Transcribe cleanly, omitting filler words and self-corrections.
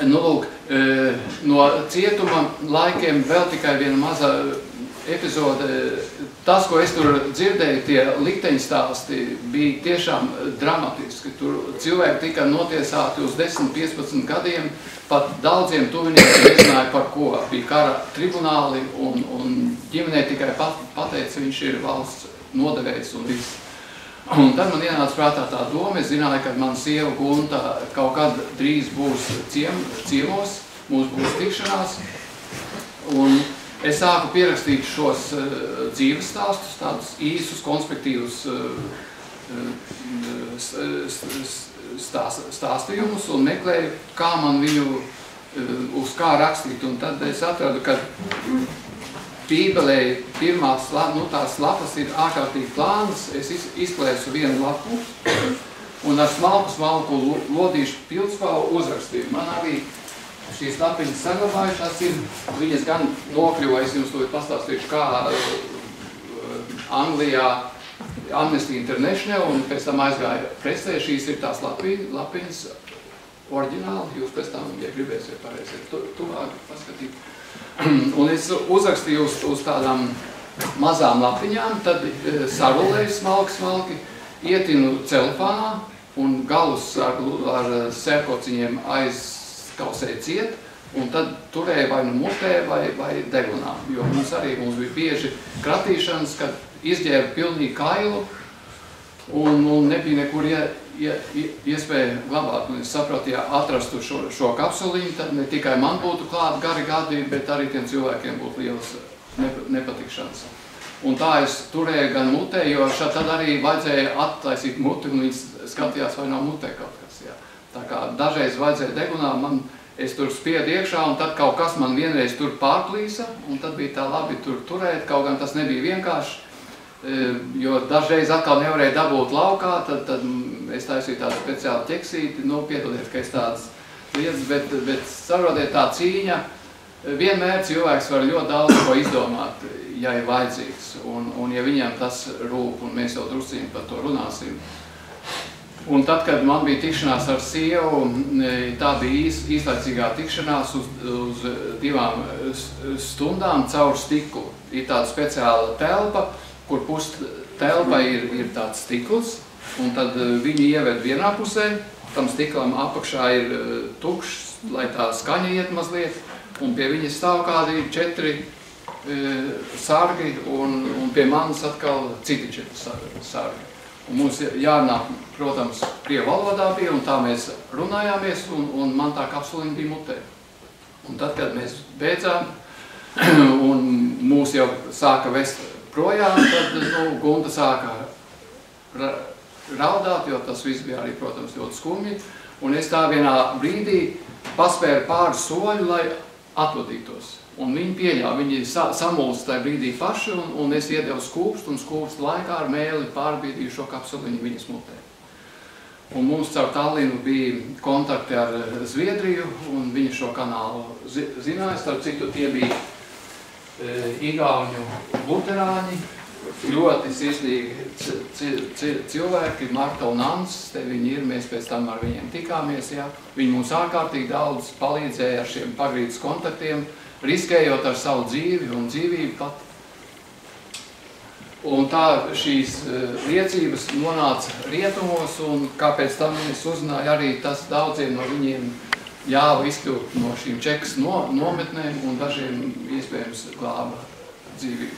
Nu, lūk, no cietuma laikiem vēl tikai viena maza epizode. Tas, ko es tur dzirdēju, tie likteņstāsti bija tiešām dramatiski. Tur cilvēki tika notiesāti uz 10-15 gadiem, pat daudziem tuviniekiem nezināja par ko. Bija kara tribunāli un ģimenē tikai pateica, viņš ir valsts nodevējs un viss. Un tad man ienāca prātā tā doma, es zināju, ka mana sieva Gunta kaut kad drīz būs ciemos, mums būs tikšanās. Un es sāku pierakstīt šos dzīves stāstus, tādus īsus, konspektīvus stāstījumus un meklēju, kā man viņu uz kā rakstīt. Un tad es atradu, ka Bībelē pirmās tās lapas ir ārkārtīgi plānas. Es izplēsu vienu lapu un ar smalku lodīšu pildspalvu uzrakstīju. Man arī šīs lapiņas saglabājušās ir. Viņas gan nokļuva, es jums to pastāstīšu, kā Anglijā Amnesty International un pēc tam aizgāja presē. Šīs ir tās lapiņas oriģināli. Jūs pēc tam, ja gribēsiet, pareiziet tuvāk paskatīt. Un es uzrakstīju uz tādām mazām lapiņām, tad sarulēju smalki, ietinu celofānā un galus ar sērkociņiem aizkausēju ciet, un tad turēju vai nu mutē vai degunā. Jo mums bija bieži kratīšanas, kad izģēra pilnīgi kailu un nebija nekur iespēja glabāt. Un es sapratu, ja atrastu šo kapsuliņu, tad ne tikai man būtu klāt gari gadi, bet arī tiem cilvēkiem būtu liels nepatikšanas. Un tā es turēju gan mutē, jo tad arī vajadzēja attaisīt muti, un viņas skatījās, vai nav mutē kaut kas. Jā. Tā kā dažreiz vajadzēja degunā, es tur spiedu iekšā, un tad kaut kas man vienreiz tur pārplīsa, un tad bija tā labi turēt, kaut gan tas nebija vienkārši. Jo dažreiz atkal nevarēja dabūt laukā, tad es taisīju tādu speciālu ķeksīti, piedodiet, ka es tādas lietas, bet saprotiet, tā cīņa, vienmēr cilvēks var ļoti daudz ko izdomāt, ja ir vajadzīgs, un ja viņam tas rūp, un mēs jau drusciņi par to runāsim. Un tad, kad man bija tikšanās ar sievu, tā bija īslaicīgā tikšanās uz 2 stundām caur stiklu. Ir tāda speciāla telpa, kur pus telpa ir tāds stikls, un tad viņu ieved vienā pusē, tam stiklam apakšā ir tukšs, lai tā skaņa iet mazliet, un pie viņa stāv kādi 4 sargi, un pie manis atkal citi 4 sargi. Un mums jārunā, protams, krievu valodā bija, un tā mēs runājāmies, un man tā kapsuliņa bija mutē. Un tad, kad mēs beidzām, un mūs jau sāka vest projām, tad Gunta sāka raudāt, jo tas viss bija arī, protams, ļoti skumji. Un es tā vienā brīdī paspēru pāris soļu, lai atvadītos. Un viņi pieļāva, viņi samulst tajā brīdī paši, un es iedevu skūpstu, un skūpstu laikā ar mēli pārbīdīju šo kapsuliņu viņas mutē. Un mums caur Tallinu bija kontakti ar Zviedriju, un viņi šo kanālu zināja. Starp citu, tie bija igauņu luterāņi, ļoti sirsnīgi cilvēki, Marta un Ants, te viņi ir, mēs pēc tam ar viņiem tikāmies, jā. Viņi mums ārkārtīgi daudz palīdzēja ar šiem pagrīdes kontaktiem, riskējot ar savu dzīvi un dzīvību pat. Un tā šīs liecības nonāca rietumos, un kāpēc tam es uzzināju arī tas daudziem no viņiem ļāva izkļūt no šīm Čekas nometnēm, un dažiem iespējams glāba dzīvību.